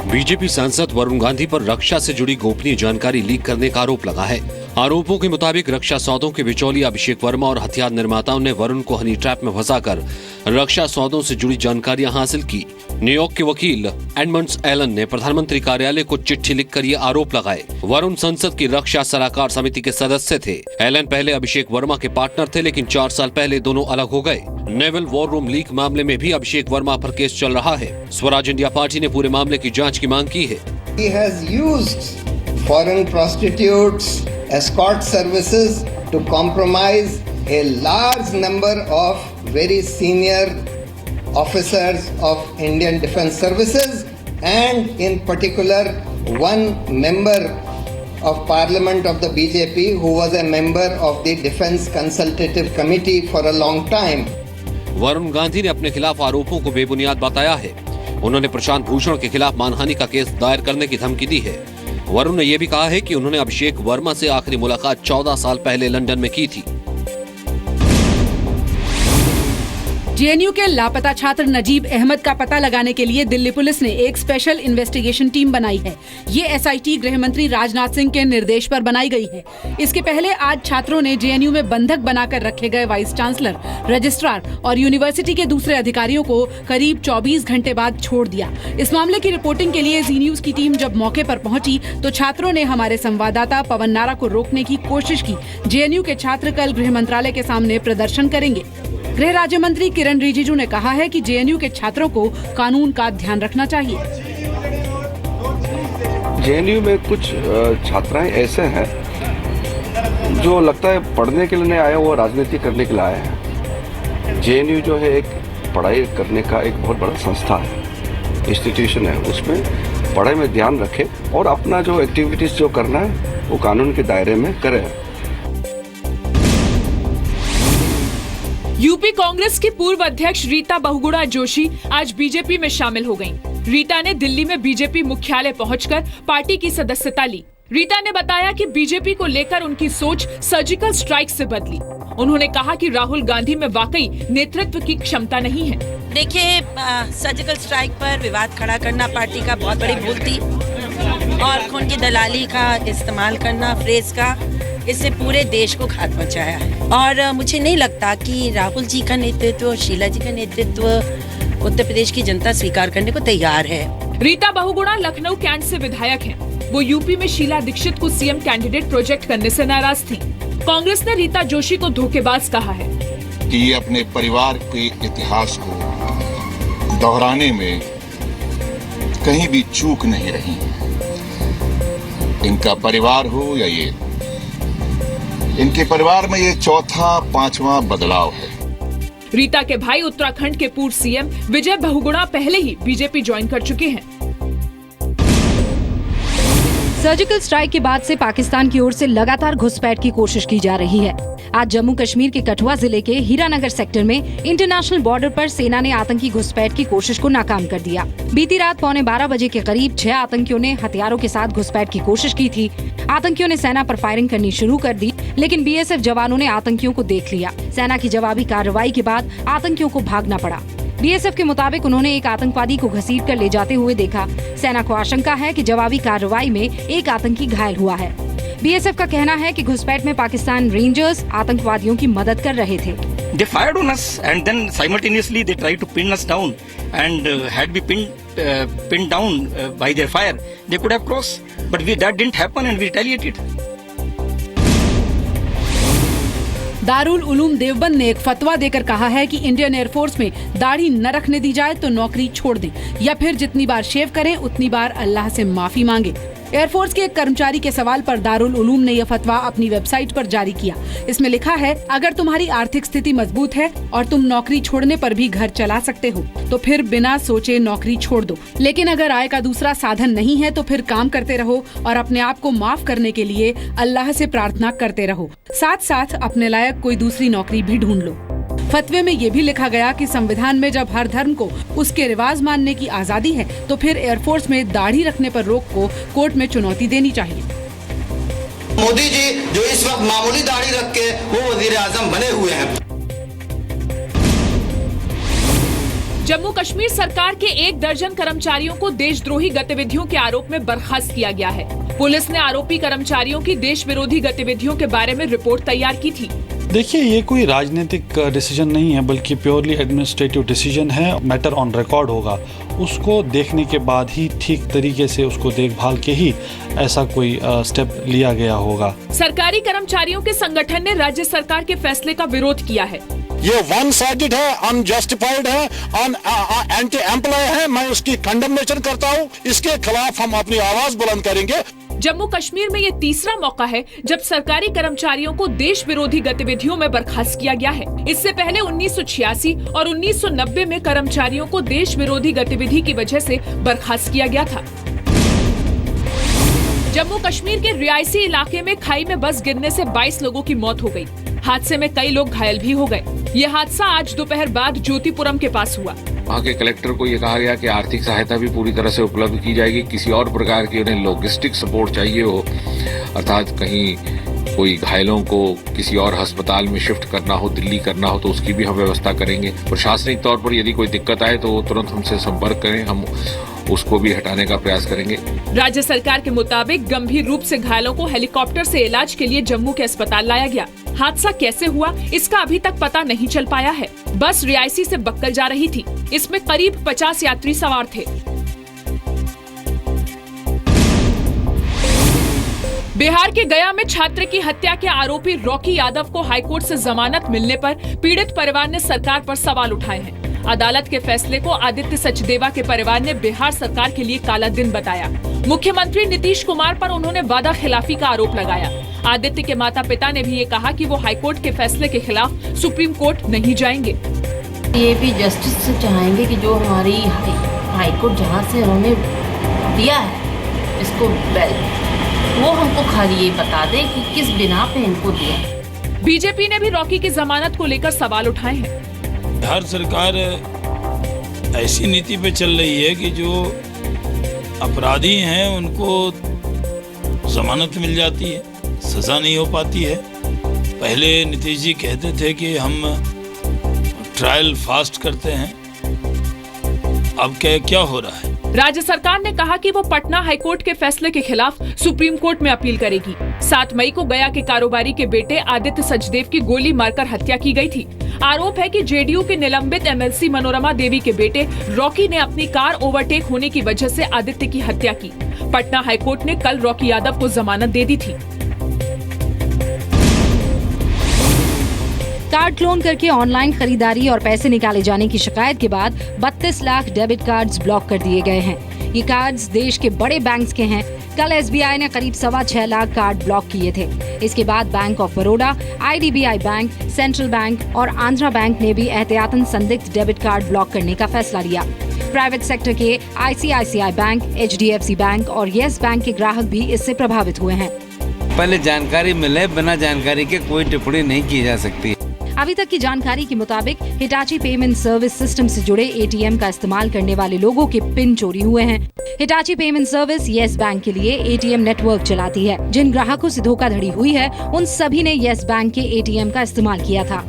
BJP सांसद वरुण गांधी पर रक्षा से जुड़ी गोपनीय जानकारी लीक करने का आरोप लगा है। आरोपों के मुताबिक रक्षा सौदों के बिचौलिया अभिषेक वर्मा और हथियार निर्माताओं ने वरुण को हनी ट्रैप में फंसाकर रक्षा सौदों से जुड़ी जानकारियां हासिल की। न्यूयॉर्क के वकील एडमंड्स एलन ने प्रधानमंत्री कार्यालय को चिट्ठी लिखकर ये आरोप लगाए। वरुण संसद की रक्षा सलाहकार समिति के सदस्य थे। एलन पहले अभिषेक वर्मा के पार्टनर थे, लेकिन 4 साल पहले दोनों अलग हो गए। नेवल वॉर रूम लीक मामले में भी अभिषेक वर्मा पर केस चल रहा है। स्वराज इंडिया पार्टी ने पूरे मामले की जांच की मांग की है। He has used foreign prostitutes, escort services to compromise a large number of very senior officers of Indian Defence Services and in particular one member of Parliament of the BJP who was a member of the Defence Consultative Committee for a long time. Varun Gandhi ने अपने खिलाफ आरोपों को बेबुनियाद बताया है। उन्होंने प्रशांत भूषण के खिलाफ मानहानि का केस दायर करने की धमकी दी है। वरुण ने यह भी कहा है कि उन्होंने अभिषेक वर्मा से आखिरी मुलाकात 14 साल पहले लंदन में की थी। जेएनयू के लापता छात्र नजीब अहमद का पता लगाने के लिए दिल्ली पुलिस ने एक स्पेशल इन्वेस्टिगेशन टीम बनाई है। ये एसआईटी गृह मंत्री राजनाथ सिंह के निर्देश पर बनाई गई है। इसके पहले आज छात्रों ने जेएनयू में बंधक बनाकर रखे गए वाइस चांसलर, रजिस्ट्रार और यूनिवर्सिटी के दूसरे अधिकारियों को करीब 24 घंटे बाद छोड़ दिया। इस मामले की रिपोर्टिंग के लिए जी न्यूज की टीम जब मौके पर पहुंची तो छात्रों ने हमारे संवाददाता पवन नारा को रोकने की कोशिश की। जेएनयू के छात्र कल गृह मंत्रालय के सामने प्रदर्शन करेंगे। गृह राज्य मंत्री किरण रिजिजू ने कहा है कि जेएनयू के छात्रों को कानून का ध्यान रखना चाहिए। जेएनयू में कुछ छात्राएं ऐसे हैं जो लगता है पढ़ने के लिए नहीं आए, वो राजनीति करने के लिए आए हैं। जेएनयू जो है एक पढ़ाई करने का एक बहुत बड़ा संस्था है, इंस्टीट्यूशन है। उसमें पढ़ाई में ध्यान रखे और अपना जो एक्टिविटीज जो करना है वो कानून के दायरे में करे। यूपी कांग्रेस की पूर्व अध्यक्ष रीता बहुगुणा जोशी आज बीजेपी में शामिल हो गयीं। रीता ने दिल्ली में बीजेपी मुख्यालय पहुंचकर पार्टी की सदस्यता ली। रीता ने बताया कि बीजेपी को लेकर उनकी सोच सर्जिकल स्ट्राइक से बदली। उन्होंने कहा कि राहुल गांधी में वाकई नेतृत्व की क्षमता नहीं है। देखिए, सर्जिकल स्ट्राइक पर विवाद खड़ा करना पार्टी का बहुत बड़ी भूल थी और खून की दलाली का इस्तेमाल करना फ्रेज का, इससे पूरे देश को घात पहुंचाया है। और मुझे नहीं लगता कि राहुल जी का नेतृत्व, शीला जी का नेतृत्व उत्तर प्रदेश की जनता स्वीकार करने को तैयार है। रीता बहुगुणा लखनऊ कैंट से विधायक हैं। वो यूपी में शीला दीक्षित को सीएम कैंडिडेट प्रोजेक्ट करने से नाराज थी। कांग्रेस ने रीता जोशी को धोखेबाज कहा है कि ये अपने परिवार के इतिहास को दोहराने में कहीं भी चूक नहीं रही। इनका परिवार हो या ये, इनके परिवार में ये 4था-5वां बदलाव है। रीता के भाई उत्तराखंड के पूर्व सीएम विजय बहुगुणा पहले ही बीजेपी ज्वाइन कर चुके हैं। सर्जिकल स्ट्राइक के बाद से पाकिस्तान की ओर से लगातार घुसपैठ की कोशिश की जा रही है। आज जम्मू कश्मीर के कठुआ जिले के हीरानगर सेक्टर में इंटरनेशनल बॉर्डर पर सेना ने आतंकी घुसपैठ की कोशिश को नाकाम कर दिया। बीती रात 11:15 बजे के करीब 6 आतंकियों ने हथियारों के साथ घुसपैठ की कोशिश की थी। आतंकियों ने सेना पर फायरिंग करनी शुरू कर दी, लेकिन बीएसएफ जवानों ने आतंकियों को देख लिया। सेना की जवाबी कार्रवाई के बाद आतंकियों को भागना पड़ा। बीएसएफ के मुताबिक उन्होंने एक आतंकवादी को घसीट कर ले जाते हुए देखा। सेना को आशंका है कि जवाबी कार्रवाई में एक आतंकी घायल हुआ है। बीएसएफ का कहना है कि घुसपैठ में पाकिस्तान रेंजर्स आतंकवादियों की मदद कर रहे थे। They fired on us and then simultaneously they tried to pin us down and had we pinned down by their fire, they could have crossed, but that didn't happen and we retaliated. Darul Uloom Deoband ने एक फतवा देकर कहा है कि Indian air force में दाढ़ी न रखने दी जाए तो नौकरी छोड़ दें, या फिर जितनी बार शेव करें उतनी बार अल्लाह से माफी मांगे। एयरफोर्स के एक कर्मचारी के सवाल पर दारुल उलूम ने यह फतवा अपनी वेबसाइट पर जारी किया। इसमें लिखा है, अगर तुम्हारी आर्थिक स्थिति मजबूत है और तुम नौकरी छोड़ने पर भी घर चला सकते हो तो फिर बिना सोचे नौकरी छोड़ दो, लेकिन अगर आय का दूसरा साधन नहीं है तो फिर काम करते रहो और अपने आप को माफ करने के लिए अल्लाह से प्रार्थना करते रहो। साथ साथ अपने लायक कोई दूसरी नौकरी भी ढूंढ लो। फतवे में ये भी लिखा गया कि संविधान में जब हर धर्म को उसके रिवाज मानने की आजादी है तो फिर एयरफोर्स में दाढ़ी रखने पर रोक को कोर्ट में चुनौती देनी चाहिए। मोदी जी जो इस वक्त मामूली दाढ़ी रख के वो वजीर आजम बने हुए हैं। जम्मू कश्मीर सरकार के 1 दर्जन कर्मचारियों को देशद्रोही गतिविधियों के आरोप में बर्खास्त किया गया है। पुलिस ने आरोपी कर्मचारियों की देश विरोधी गतिविधियों के बारे में रिपोर्ट तैयार की थी। देखिए, ये कोई राजनीतिक डिसीजन नहीं है, बल्कि प्योरली एडमिनिस्ट्रेटिव डिसीजन है। मैटर ऑन रिकॉर्ड होगा, उसको देखने के बाद ही ठीक तरीके से उसको देखभाल के ही ऐसा कोई स्टेप लिया गया होगा। सरकारी कर्मचारियों के संगठन ने राज्य सरकार के फैसले का विरोध किया है। ये वन साइडेड है, अनजस्टिफाइड है, एंटी एम्प्लॉय है। मैं उसकी कंडेमनेशन करता हूँ। इसके खिलाफ हम अपनी आवाज बुलंद करेंगे। जम्मू कश्मीर में ये तीसरा मौका है जब सरकारी कर्मचारियों को देश विरोधी गतिविधियों में बर्खास्त किया गया है। इससे पहले 1986 और 1990 में कर्मचारियों को देश विरोधी गतिविधि की वजह से बर्खास्त किया गया था। जम्मू कश्मीर के रियासी इलाके में खाई में बस गिरने से 22 लोगों की मौत हो गई। हादसे में कई लोग घायल भी हो गए। ये हादसा आज दोपहर बाद ज्योतिपुरम के पास हुआ। वहाँ के कलेक्टर को ये कहा गया कि आर्थिक सहायता भी पूरी तरह से उपलब्ध की जाएगी। किसी और प्रकार की उन्हें लॉजिस्टिक सपोर्ट चाहिए हो, अर्थात कहीं कोई घायलों को किसी और अस्पताल में शिफ्ट करना हो, दिल्ली करना हो, तो उसकी भी हम व्यवस्था करेंगे। प्रशासनिक तौर पर यदि कोई दिक्कत आए तो तुरंत हमसे संपर्क करें, हम उसको भी हटाने का प्रयास करेंगे। राज्य सरकार के मुताबिक गंभीर रूप से घायलों को हेलीकॉप्टर से इलाज के लिए जम्मू के अस्पताल लाया गया। हादसा कैसे हुआ, इसका अभी तक पता नहीं चल पाया है। बस रियासी से बक्कल जा रही थी। इसमें करीब 50 यात्री सवार थे। बिहार के गया में छात्र की हत्या के आरोपी रॉकी यादव को हाईकोर्ट से जमानत मिलने पर पीड़ित परिवार ने सरकार पर सवाल उठाए हैं। अदालत के फैसले को आदित्य सचदेवा के परिवार ने बिहार सरकार के लिए काला दिन बताया। मुख्यमंत्री नीतीश कुमार पर उन्होंने वादा खिलाफी का आरोप लगाया। आदित्य के माता पिता ने भी ये कहा कि वो हाईकोर्ट के फैसले के खिलाफ सुप्रीम कोर्ट नहीं जाएंगे। ये भी जस्टिस से चाहेंगे कि जो हमारी हाईकोर्ट जहाँ से उन्होंने दिया है इसको वो हमको खाली ये बता दे कि किस बिना पे इनको दिया। बीजेपी ने भी रॉकी की जमानत को लेकर सवाल उठाए हैं। बिहार सरकार ऐसी नीति पे चल रही है कि जो अपराधी हैं उनको जमानत मिल जाती है, सजा नहीं हो पाती है। पहले नीतीश जी कहते थे कि हम ट्रायल फास्ट करते हैं, अब क्या हो रहा है? राज्य सरकार ने कहा कि वो पटना हाईकोर्ट के फैसले के खिलाफ सुप्रीम कोर्ट में अपील करेगी। 7 मई को गया के कारोबारी के बेटे आदित्य सचदेव की गोली मारकर हत्या की गई थी। आरोप है कि जेडीयू के निलंबित एमएलसी मनोरमा देवी के बेटे रॉकी ने अपनी कार ओवरटेक होने की वजह से आदित्य की हत्या की। पटना हाईकोर्ट ने कल रॉकी यादव को जमानत दे दी थी। कार्ड क्लोन करके ऑनलाइन खरीदारी और पैसे निकाले जाने की शिकायत के बाद 32 लाख डेबिट कार्ड्स ब्लॉक कर दिए गए हैं। ये कार्ड्स देश के बड़े बैंक्स के हैं। कल एसबीआई ने करीब 6.25 लाख कार्ड ब्लॉक किए थे। इसके बाद bank of Baroda, IDBI bank, central bank और आंध्रा बैंक ने भी एहतियातन संदिग्ध डेबिट कार्ड ब्लॉक करने का फैसला लिया। प्राइवेट सेक्टर के आईसीआईसीआई बैंक, एचडीएफसी बैंक और येस बैंक के ग्राहक भी इससे प्रभावित हुए हैं। पहले जानकारी मिले, बिना जानकारी के कोई टिप्पणी नहीं की जा सकती। अभी तक की जानकारी के मुताबिक हिटाची पेमेंट सर्विस सिस्टम से जुड़े एटीएम का इस्तेमाल करने वाले लोगों के पिन चोरी हुए हैं। Hitachi payment service yes bank के लिए एटीएम नेटवर्क चलाती है। जिन ग्राहकों से धोखाधड़ी हुई है उन सभी ने येस बैंक के एटीएम का इस्तेमाल किया था।